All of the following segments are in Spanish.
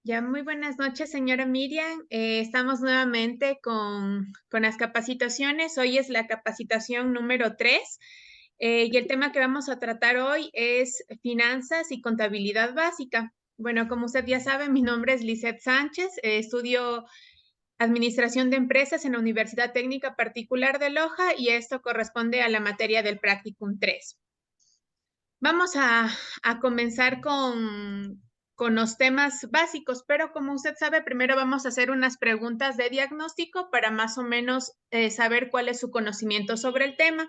Ya, muy buenas noches, señora Miriam. Estamos nuevamente con las capacitaciones. Hoy es la capacitación número 3 y el tema que vamos a tratar hoy es finanzas y contabilidad básica. Bueno, como usted ya sabe, mi nombre es Lisette Sánchez. Estudio Administración de Empresas en la Universidad Técnica Particular de Loja y esto corresponde a la materia del Practicum 3. Vamos a comenzar con los temas básicos, pero como usted sabe, primero vamos a hacer unas preguntas de diagnóstico para más o menos saber cuál es su conocimiento sobre el tema.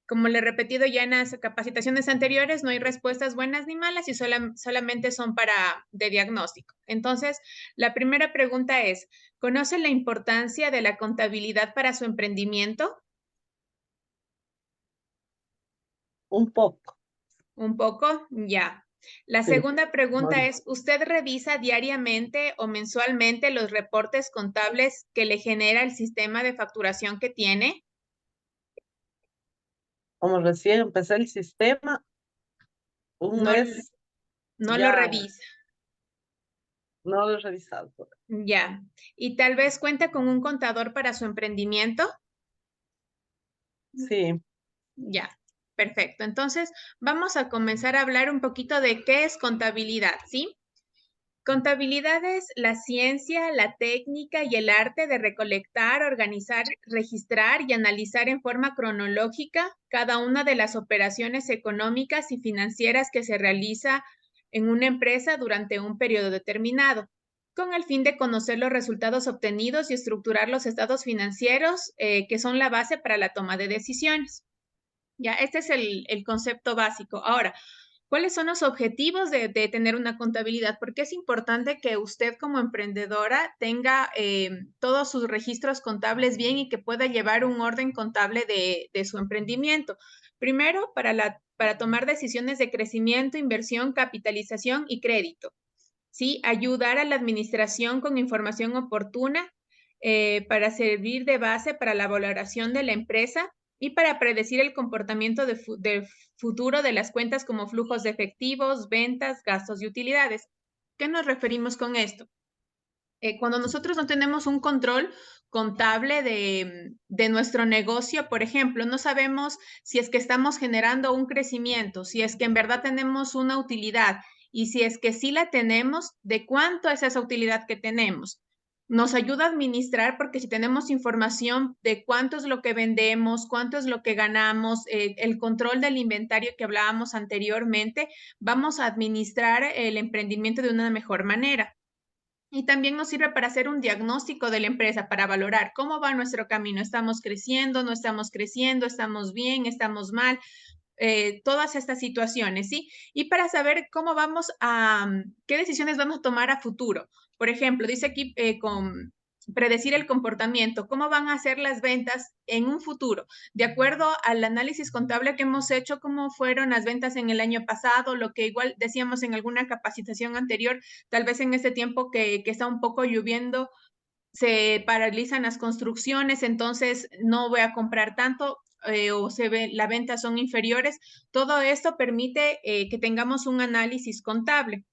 Como le he repetido ya en las capacitaciones anteriores, no hay respuestas buenas ni malas y solamente son para de diagnóstico. Entonces, la primera pregunta es, ¿conoce la importancia de la contabilidad para su emprendimiento? Un poco, Un poco, ya. La sí. segunda pregunta Bueno, es, ¿usted revisa diariamente o mensualmente los reportes contables que le genera el sistema de facturación que tiene? como recién empecé el sistema, un No, mes no lo ya revisa, no lo he revisado. ya. ¿Y tal vez cuenta con un contador para su emprendimiento? Sí, Ya, perfecto. Entonces, vamos a comenzar a hablar un poquito de qué es contabilidad, ¿sí? Contabilidad es la ciencia, la técnica y el arte de recolectar, organizar, registrar y analizar en forma cronológica cada una de las operaciones económicas y financieras que se realiza en una empresa durante un periodo determinado, con el fin de conocer los resultados obtenidos y estructurar los estados financieros que son la base para la toma de decisiones. Ya, este es el concepto básico. Ahora, ¿cuáles son los objetivos de tener una contabilidad? Porque es importante que usted como emprendedora tenga todos sus registros contables bien y que pueda llevar un orden contable de su emprendimiento. Primero, para tomar decisiones de crecimiento, inversión, capitalización y crédito. ¿Sí? Ayudar a la administración con información oportuna para servir de base para la valoración de la empresa y para predecir el comportamiento de futuro de las cuentas como flujos de efectivos, ventas, gastos y utilidades. ¿Qué nos referimos con esto? Cuando nosotros no tenemos un control contable de nuestro negocio, por ejemplo, no sabemos si es que estamos generando un crecimiento, si es que en verdad tenemos una utilidad y si es que sí la tenemos, ¿de cuánto es esa utilidad que tenemos? Nos ayuda a administrar porque si tenemos información de cuánto es lo que vendemos, cuánto es lo que ganamos, el control del inventario que hablábamos anteriormente, vamos a administrar el emprendimiento de una mejor manera. Y también nos sirve para hacer un diagnóstico de la empresa, para valorar cómo va nuestro camino. ¿Estamos creciendo? ¿No estamos creciendo? ¿Estamos bien? ¿Estamos mal? Todas estas situaciones, ¿sí? Y para saber cómo vamos qué decisiones vamos a tomar a futuro. Por ejemplo, dice aquí con predecir el comportamiento, cómo van a ser las ventas en un futuro, de acuerdo al análisis contable que hemos hecho, cómo fueron las ventas en el año pasado, lo que igual decíamos en alguna capacitación anterior, tal vez en este tiempo que está un poco lloviendo, se paralizan las construcciones, entonces no voy a comprar tanto o se ve, las ventas son inferiores. Todo esto permite que tengamos un análisis contable.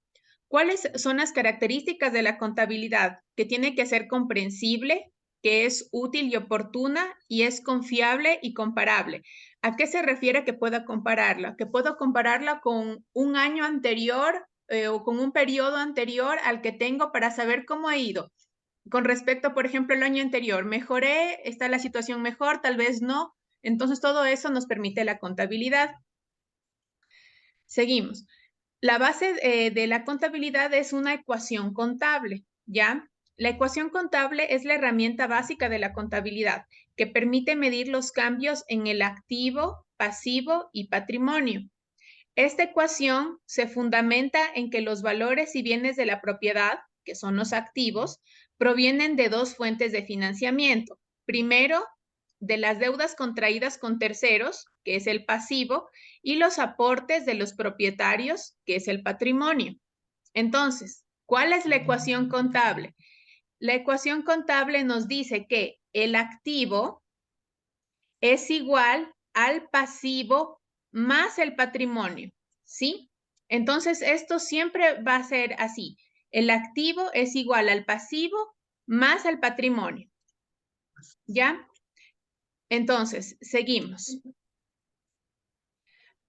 ¿Cuáles son las características de la contabilidad? Que tiene que ser comprensible, que es útil y oportuna y es confiable y comparable. ¿A qué se refiere que pueda compararla? Que puedo compararla con un año anterior o con un periodo anterior al que tengo para saber cómo ha ido. Con respecto, por ejemplo, el año anterior, ¿mejoré? ¿Está la situación mejor? Tal vez no. Entonces, todo eso nos permite la contabilidad. Seguimos. La base de la contabilidad es una ecuación contable, ¿ya? La ecuación contable es la herramienta básica de la contabilidad que permite medir los cambios en el activo, pasivo y patrimonio. Esta ecuación se fundamenta en que los valores y bienes de la propiedad, que son los activos, provienen de dos fuentes de financiamiento. Primero, de las deudas contraídas con terceros, que es el pasivo, y los aportes de los propietarios, que es el patrimonio. Entonces, ¿cuál es la ecuación contable? La ecuación contable nos dice que el activo es igual al pasivo más el patrimonio, ¿sí? Entonces, esto siempre va a ser así. El activo es igual al pasivo más al patrimonio. ¿Ya? Entonces, seguimos.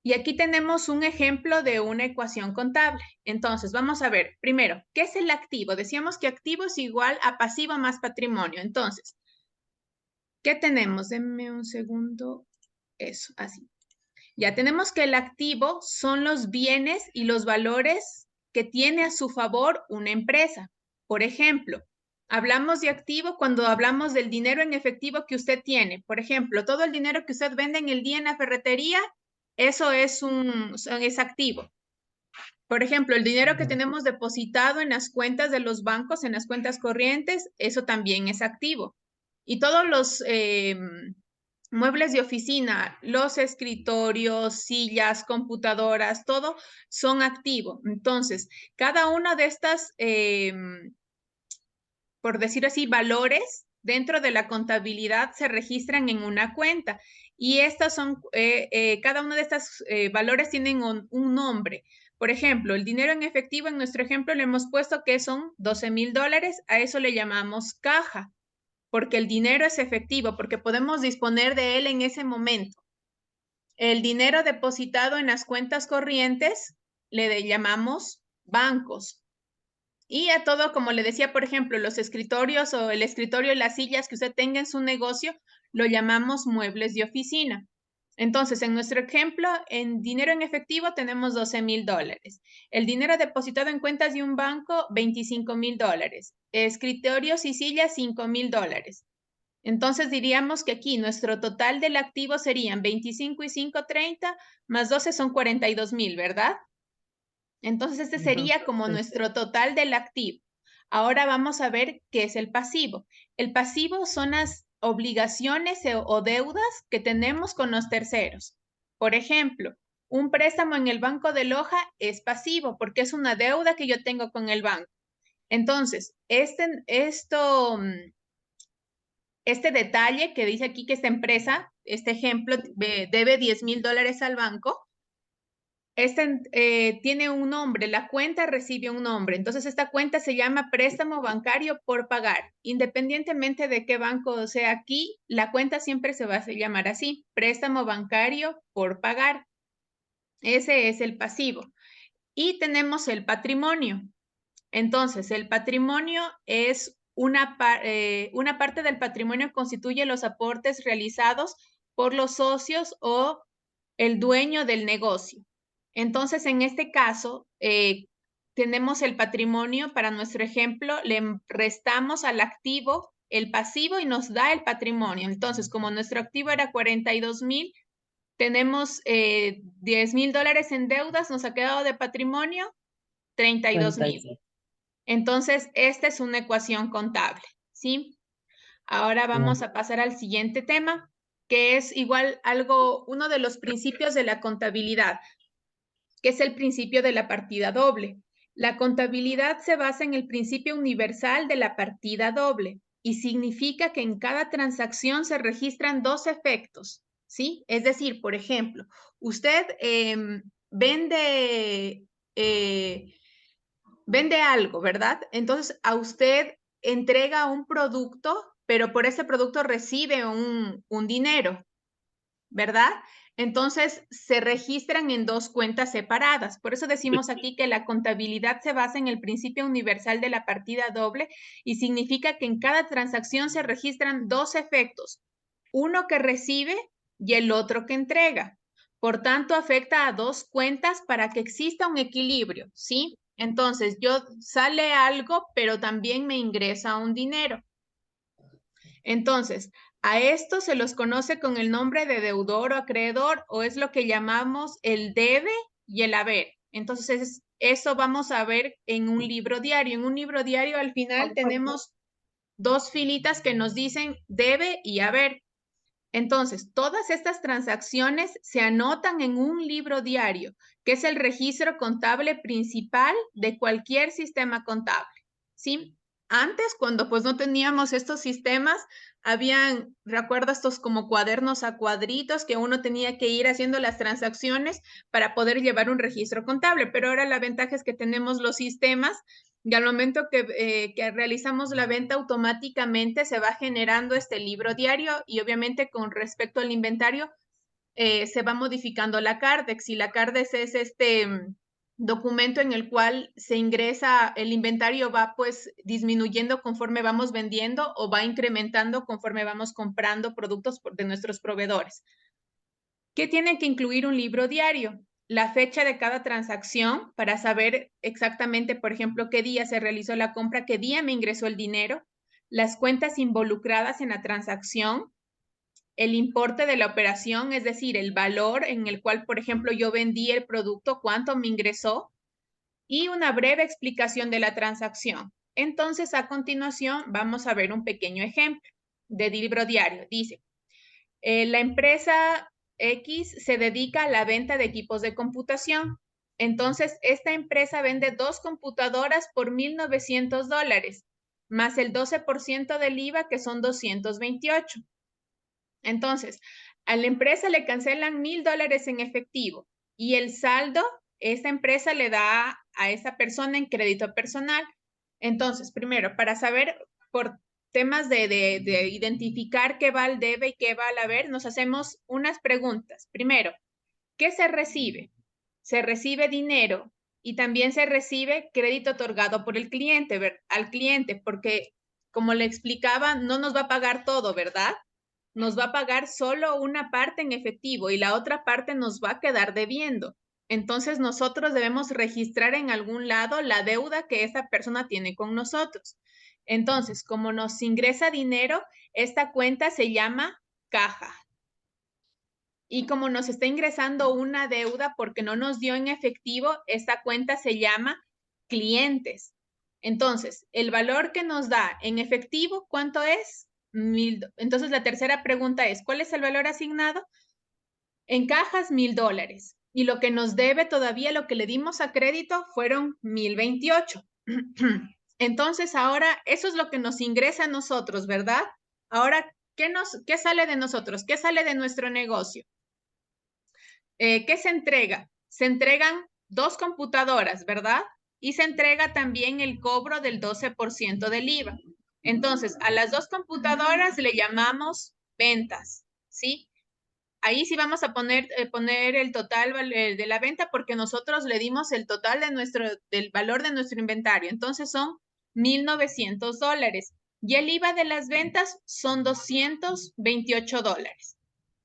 Y aquí tenemos un ejemplo de una ecuación contable. Entonces, vamos a ver, primero, ¿qué es el activo? Decíamos que activo es igual a pasivo más patrimonio. Entonces, ¿qué tenemos? Denme un segundo. Eso, así. Ya tenemos que el activo son los bienes y los valores que tiene a su favor una empresa. Por ejemplo, hablamos de activo cuando hablamos del dinero en efectivo que usted tiene. Por ejemplo, todo el dinero que usted vende en el día en la ferretería, eso es activo. Por ejemplo, el dinero que tenemos depositado en las cuentas de los bancos, en las cuentas corrientes, eso también es activo. Y todos los muebles de oficina, los escritorios, sillas, computadoras, todo son activos. Entonces, cada una de estas, por decir así, valores dentro de la contabilidad se registran en una cuenta. Y estas son, cada uno de estos valores tienen un nombre. Por ejemplo, el dinero en efectivo, en nuestro ejemplo le hemos puesto que son $12,000, a eso le llamamos caja, porque el dinero es efectivo, porque podemos disponer de él en ese momento. El dinero depositado en las cuentas corrientes le llamamos bancos. Y a todo, como le decía, por ejemplo, los escritorios o el escritorio y las sillas que usted tenga en su negocio, lo llamamos muebles de oficina. Entonces, en nuestro ejemplo, en dinero en efectivo tenemos $12,000. El dinero depositado en cuentas de un banco, $25,000. Escritorios y sillas, $5,000. Entonces diríamos que aquí nuestro total del activo serían 25 y 5, 30, más 12 son 42,000, ¿verdad? Entonces este sería como nuestro total del activo. Ahora vamos a ver qué es el pasivo. El pasivo son las obligaciones o deudas que tenemos con los terceros. Por ejemplo, un préstamo en el Banco de Loja es pasivo porque es una deuda que yo tengo con el banco. Entonces, este detalle que dice aquí que esta empresa, este ejemplo, debe $10,000 al banco, tiene un nombre, la cuenta recibe un nombre. Entonces, esta cuenta se llama préstamo bancario por pagar. Independientemente de qué banco sea aquí, la cuenta siempre se va a llamar así, préstamo bancario por pagar. Ese es el pasivo. Y tenemos el patrimonio. Entonces, el patrimonio es una parte del patrimonio constituye los aportes realizados por los socios o el dueño del negocio. Entonces, en este caso, tenemos el patrimonio, para nuestro ejemplo, le restamos al activo el pasivo y nos da el patrimonio. Entonces, como nuestro activo era 42,000, tenemos $10,000 en deudas, nos ha quedado de patrimonio 32,000. Entonces, esta es una ecuación contable, ¿sí? Ahora vamos a pasar al siguiente tema, que es igual uno de los principios de la contabilidad, que es el principio de la partida doble. La contabilidad se basa en el principio universal de la partida doble y significa que en cada transacción se registran dos efectos, ¿sí? Es decir, por ejemplo, usted vende algo, ¿verdad? Entonces a usted entrega un producto, pero por ese producto recibe un dinero, ¿verdad? Entonces se registran en dos cuentas separadas. Por eso decimos aquí que la contabilidad se basa en el principio universal de la partida doble y significa que en cada transacción se registran dos efectos, uno que recibe y el otro que entrega. Por tanto, afecta a dos cuentas para que exista un equilibrio, ¿sí? Entonces, sale algo, pero también me ingresa un dinero. Entonces, a esto se los conoce con el nombre de deudor o acreedor, o es lo que llamamos el debe y el haber. Entonces, eso vamos a ver en un libro diario. En un libro diario, al final, tenemos dos filitas que nos dicen debe y haber. Entonces, todas estas transacciones se anotan en un libro diario, que es el registro contable principal de cualquier sistema contable, ¿sí? Antes, cuando pues no teníamos estos sistemas, recuerdo estos como cuadernos a cuadritos que uno tenía que ir haciendo las transacciones para poder llevar un registro contable, pero ahora la ventaja es que tenemos los sistemas Y al momento que realizamos la venta, automáticamente se va generando este libro diario y obviamente con respecto al inventario, se va modificando la CARDEX. Y la CARDEX es este documento en el cual se ingresa, el inventario va pues disminuyendo conforme vamos vendiendo o va incrementando conforme vamos comprando productos de nuestros proveedores. ¿Qué tiene que incluir un libro diario? La fecha de cada transacción para saber exactamente, por ejemplo, qué día se realizó la compra, qué día me ingresó el dinero, las cuentas involucradas en la transacción, el importe de la operación, es decir, el valor en el cual, por ejemplo, yo vendí el producto, cuánto me ingresó, y una breve explicación de la transacción. Entonces, a continuación, vamos a ver un pequeño ejemplo de libro diario. Dice, la empresa X se dedica a la venta de equipos de computación. Entonces, esta empresa vende 2 computadoras por $1,900, más el 12% del IVA, que son 228. Entonces, a la empresa le cancelan $1,000 en efectivo y el saldo, esta empresa le da a esa persona en crédito personal. Entonces, primero, para saber por temas de identificar qué va al debe y qué va al haber, nos hacemos unas preguntas. Primero, ¿qué se recibe? Se recibe dinero y también se recibe crédito otorgado por el cliente, al cliente, porque como le explicaba, no nos va a pagar todo, ¿verdad? Nos va a pagar solo una parte en efectivo y la otra parte nos va a quedar debiendo. Entonces nosotros debemos registrar en algún lado la deuda que esa persona tiene con nosotros. Entonces, como nos ingresa dinero, esta cuenta se llama caja. Y como nos está ingresando una deuda porque no nos dio en efectivo, esta cuenta se llama clientes. Entonces, el valor que nos da en efectivo, ¿cuánto es? Entonces, la tercera pregunta es, ¿cuál es el valor asignado? En cajas, $1,000. Y lo que nos debe todavía, lo que le dimos a crédito, fueron 1,028. Entonces, ahora, eso es lo que nos ingresa a nosotros, ¿verdad? Ahora, ¿qué sale de nosotros? ¿Qué sale de nuestro negocio? ¿Qué se entrega? Se entregan 2 computadoras, ¿verdad? Y se entrega también el cobro del 12% del IVA. Entonces, a las 2 computadoras le llamamos ventas, ¿sí? Ahí sí vamos a poner el total de la venta porque nosotros le dimos el total del valor de nuestro inventario. Entonces son $1,900. Y el IVA de las ventas son $228.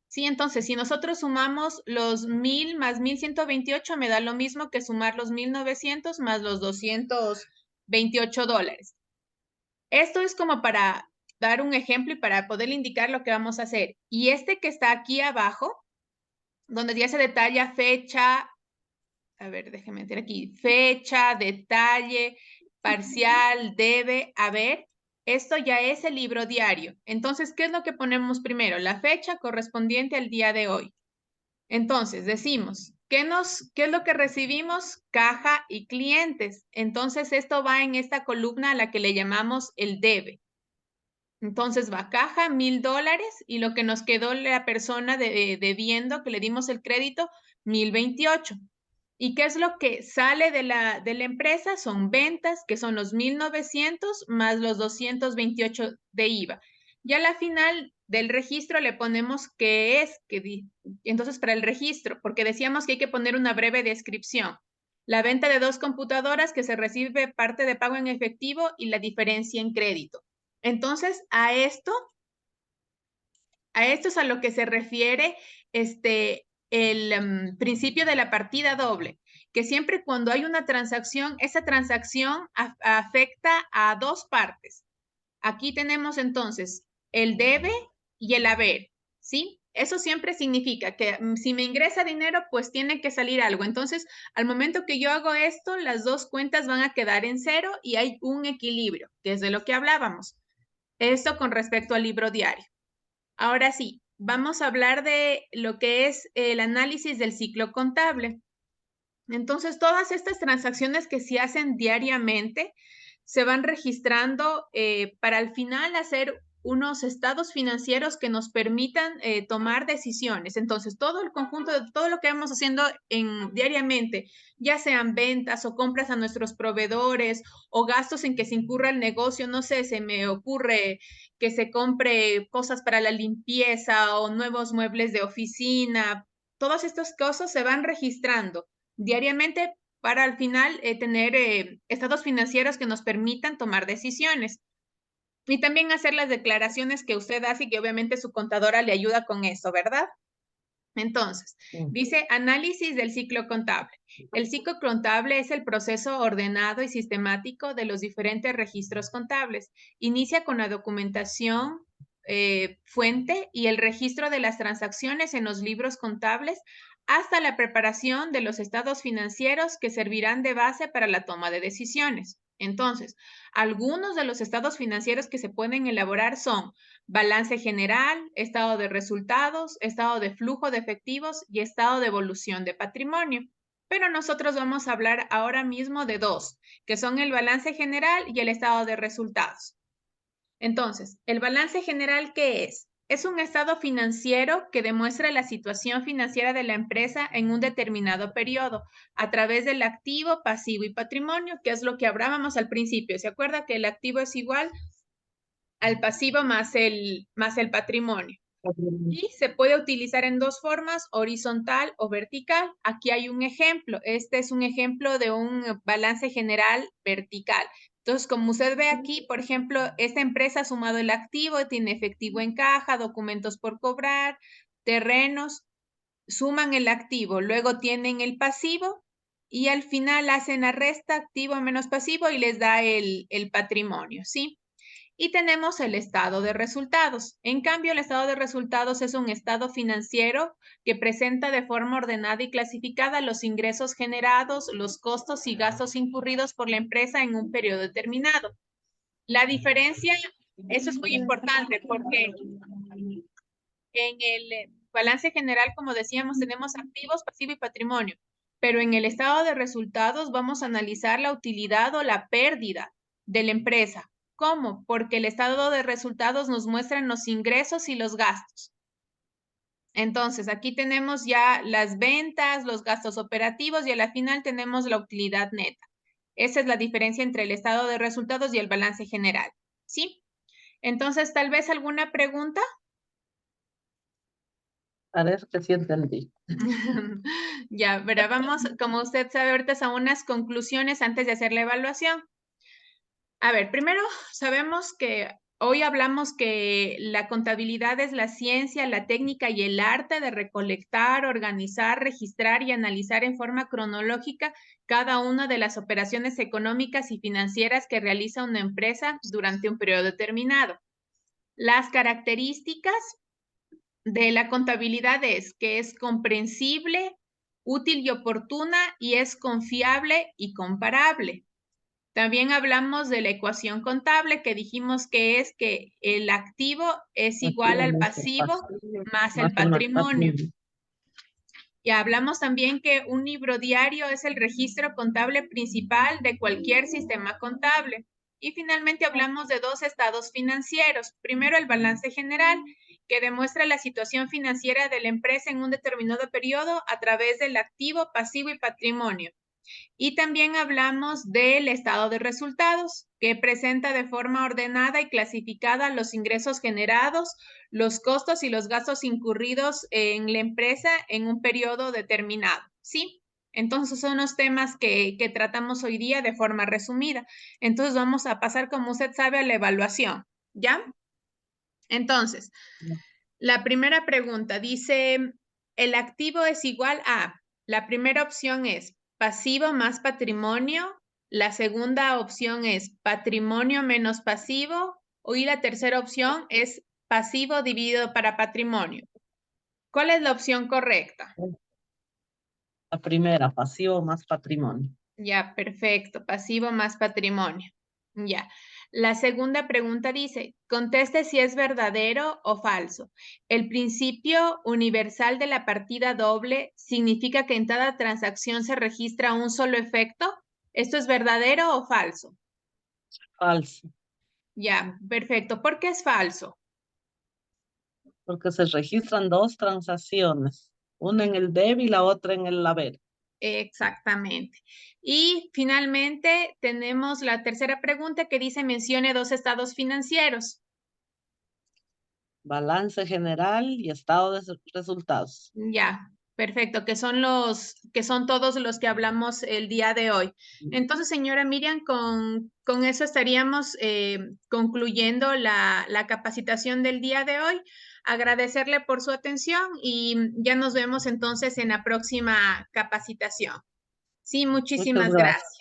Sí, entonces, si nosotros sumamos los 1,000 más 1,128, me da lo mismo que sumar los 1,900 más los $228. Esto es como para dar un ejemplo y para poder indicar lo que vamos a hacer. Y este que está aquí abajo, donde ya se detalla fecha, a ver, déjenme meter aquí, fecha, detalle, parcial, debe, haber. Esto ya es el libro diario. Entonces, ¿qué es lo que ponemos primero? La fecha correspondiente al día de hoy. Entonces, decimos, ¿qué es lo que recibimos? Caja y clientes. Entonces, esto va en esta columna a la que le llamamos el debe. Entonces, va caja, $1,000 y lo que nos quedó la persona debiendo, que le dimos el crédito, 1,028. ¿Y qué es lo que sale de la empresa? Son ventas, que son los 1,900 más los 228 de IVA. Ya a la final del registro le ponemos qué es, entonces para el registro, porque decíamos que hay que poner una breve descripción. La venta de 2 computadoras que se recibe parte de pago en efectivo y la diferencia en crédito. Entonces, a esto es a lo que se refiere el principio de la partida doble, que siempre cuando hay una transacción, esa transacción afecta a 2 partes. Aquí tenemos entonces el debe y el haber, ¿sí? Eso siempre significa que si me ingresa dinero, pues tiene que salir algo. Entonces, al momento que yo hago esto, las 2 cuentas van a quedar en cero y hay un equilibrio, que es de lo que hablábamos. Esto con respecto al libro diario. Ahora sí, vamos a hablar de lo que es el análisis del ciclo contable. Entonces, todas estas transacciones que se hacen diariamente se van registrando para al final hacer unos estados financieros que nos permitan tomar decisiones. Entonces, todo el conjunto de todo lo que vamos haciendo diariamente, ya sean ventas o compras a nuestros proveedores o gastos en que se incurra el negocio, no sé, se me ocurre que se compre cosas para la limpieza o nuevos muebles de oficina. Todas estas cosas se van registrando diariamente para al final tener estados financieros que nos permitan tomar decisiones. Y también hacer las declaraciones que usted hace y que obviamente su contadora le ayuda con eso, ¿verdad? Entonces, Mm. dice análisis del ciclo contable. El ciclo contable es el proceso ordenado y sistemático de los diferentes registros contables. Inicia con la documentación fuente y el registro de las transacciones en los libros contables hasta la preparación de los estados financieros que servirán de base para la toma de decisiones. Entonces, algunos de los estados financieros que se pueden elaborar son balance general, estado de resultados, estado de flujo de efectivos y estado de evolución de patrimonio. Pero nosotros vamos a hablar ahora mismo de dos, que son el balance general y el estado de resultados. Entonces, ¿el balance general qué es? Es un estado financiero que demuestra la situación financiera de la empresa en un determinado periodo a través del activo, pasivo y patrimonio, que es lo que hablábamos al principio. ¿Se acuerda que el activo es igual al pasivo más el patrimonio? Y se puede utilizar en dos formas, horizontal o vertical. Aquí hay un ejemplo. Este es un ejemplo de un balance general vertical. Entonces, como usted ve aquí, por ejemplo, esta empresa ha sumado el activo, tiene efectivo en caja, documentos por cobrar, terrenos, suman el activo, luego tienen el pasivo y al final hacen la resta activo menos pasivo y les da el patrimonio, ¿sí? Y tenemos el estado de resultados. En cambio, el estado de resultados es un estado financiero que presenta de forma ordenada y clasificada los ingresos generados, los costos y gastos incurridos por la empresa en un periodo determinado. La diferencia, eso es muy importante porque en el balance general, como decíamos, tenemos activos, pasivo y patrimonio, pero en el estado de resultados vamos a analizar la utilidad o la pérdida de la empresa. ¿Cómo? Porque el estado de resultados nos muestra los ingresos y los gastos. Entonces, aquí tenemos ya las ventas, los gastos operativos y a la final tenemos la utilidad neta. Esa es la diferencia entre el estado de resultados y el balance general. ¿Sí? Entonces, tal vez alguna pregunta. Parece que sí entendí. Ya, pero vamos, como usted sabe, ahorita a unas conclusiones antes de hacer la evaluación. A ver, primero sabemos que hoy hablamos que la contabilidad es la ciencia, la técnica y el arte de recolectar, organizar, registrar y analizar en forma cronológica cada una de las operaciones económicas y financieras que realiza una empresa durante un periodo determinado. Las características de la contabilidad es que es comprensible, útil y oportuna y es confiable y comparable. También hablamos de la ecuación contable que dijimos que es que el activo es igual Activo al más el pasivo pasivo, más el más el patrimonio. patrimonio. Y hablamos también que un libro diario es el registro contable principal de cualquier sistema contable. Y finalmente hablamos de dos estados financieros. Primero, el balance general, que demuestra la situación financiera de la empresa en un determinado periodo a través del activo, pasivo y patrimonio. Y también hablamos del estado de resultados, que presenta de forma ordenada y clasificada los ingresos generados, los costos y los gastos incurridos en la empresa en un periodo determinado. ¿Sí? Entonces son los temas que tratamos hoy día de forma resumida. Entonces vamos a pasar, como usted sabe, a la evaluación. ¿Ya? Entonces, la primera pregunta dice, ¿el activo es igual a? La primera opción es pasivo más patrimonio. La segunda opción es patrimonio menos pasivo. Y la tercera opción es pasivo dividido para patrimonio. ¿Cuál es la opción correcta? La primera, pasivo más patrimonio. Ya, perfecto. Pasivo más patrimonio. Ya. La segunda pregunta dice, conteste si es verdadero o falso. El principio universal de la partida doble significa que en cada transacción se registra un solo efecto. ¿Esto es verdadero o falso? Falso. Ya, perfecto. ¿Por qué es falso? porque se registran dos transacciones, una en el debe y la otra en el haber. Exactamente. Y finalmente tenemos la tercera pregunta que dice mencione dos estados financieros. Balance general y estado de resultados. Ya, perfecto, que son todos los que hablamos el día de hoy. Entonces, señora Miriam, con eso estaríamos concluyendo la capacitación del día de hoy. Agradecerle por su atención y ya nos vemos entonces en la próxima capacitación. Sí, Muchas muchísimas gracias. gracias.